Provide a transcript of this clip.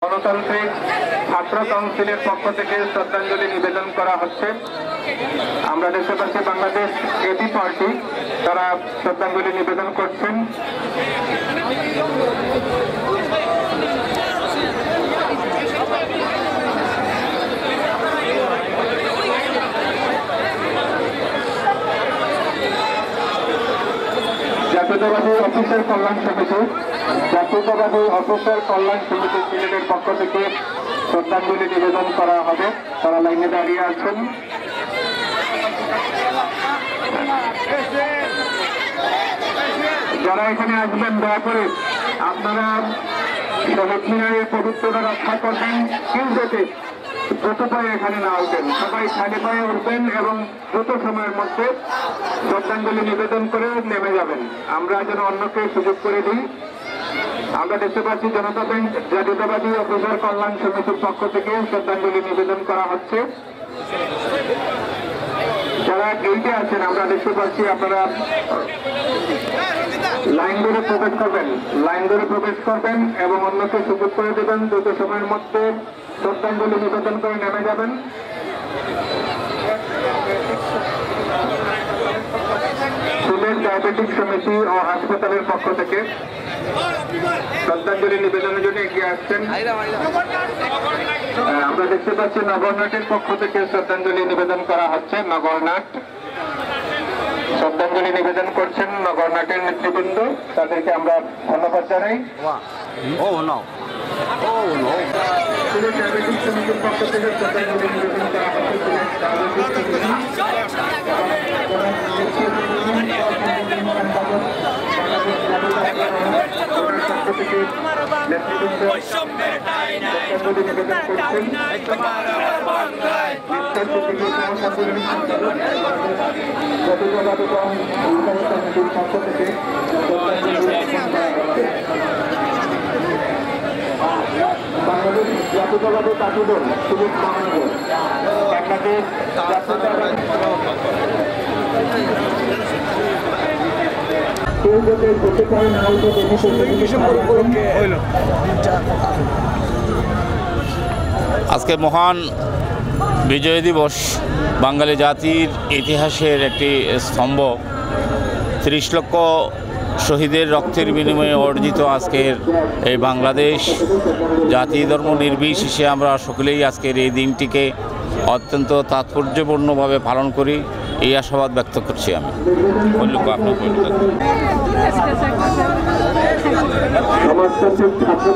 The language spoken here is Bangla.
গণতান্ত্রিক ছাত্র কাউন্সিলের পক্ষ থেকে শ্রদ্ধাঞ্জলি নিবেদন করা হচ্ছে। আমরা দেখতে পাচ্ছি বাংলাদেশ এবি পার্টি তারা শ্রদ্ধাঞ্জলি নিবেদন করছেন। জাতীয়তাবাদী অফিসার কল্যাণ সমিতি সিলেটের পক্ষ থেকে শ্রদ্ধাঞ্জলি নিবেদন করা হবে। তারা লাইনে দাঁড়িয়ে আছেন। যারা এখানে আসবেন দয়া করে আপনারা শহীদ মিনারের পবিত্রতা রক্ষা করবেন, কেউ যাতে দ্রুত পায়ে এখানে না উঠেন, সবাই খালি পায়ে উঠবেন এবং দ্রুত সময়ের মধ্যে শ্রদ্ধাঞ্জলি নিবেদন করে নেমে যাবেন। আমরা যেন অন্যকে সুযোগ করে দিই। আমরা দেখতে পাচ্ছি জনতা ব্যাংক জাতীয়তাবাদী অফিসার কল্যাণ সমিতির পক্ষ থেকে শ্রদ্ধাঞ্জলি নিবেদন করা হচ্ছে। যারা গেইটে আছেন আমরা দেখতে পাচ্ছি আপনারা লাইন ধরে প্রবেশ করবেন এবং অন্যকে সুযোগ করে দেবেন। দ্রুত সময়ের মধ্যে শ্রদ্ধাঞ্জলি নিবেদন করে নেমে যাবেন। সিলেট ডায়াবেটিক সমিতি ও হাসপাতালের পক্ষ থেকে শ্রদ্ধাঞ্জলি নিবেদনের জন্য এগিয়ে আসছেন। আমরা দেখতে পাচ্ছি নগরনাটের পক্ষ থেকে শ্রদ্ধাঞ্জলি নিবেদন করা হচ্ছে। নগরনাট শ্রদ্ধাঞ্জলি নিবেদন করছেন নগরনাটের নেতৃবৃন্দ, তাদেরকে আমরা ধন্যবাদ জানাই। সিলেট ডায়াবেটিক সমিতির পক্ষ থেকে শ্রদ্ধাঞ্জলি নিবেদন করা হচ্ছে। বাংলাদেশ জাতীয়তাবাদী ছাত্র দল সিলেট মহানগর, বাংলাদেশ আজকে মহান বিজয় দিবস, বাঙালি জাতির ইতিহাসের একটি স্তম্ভ। ৩০ লক্ষ শহীদের রক্তের বিনিময়ে অর্জিত আজকের এই বাংলাদেশ, জাতি ধর্ম নির্বিশেষে আমরা সকলেই আজকের এই দিনটিকে অত্যন্ত তাৎপর্যপূর্ণভাবে পালন করি, এই আশাবাদ ব্যক্ত করছি আমি। সমাজতান্ত্রিক ছাত্র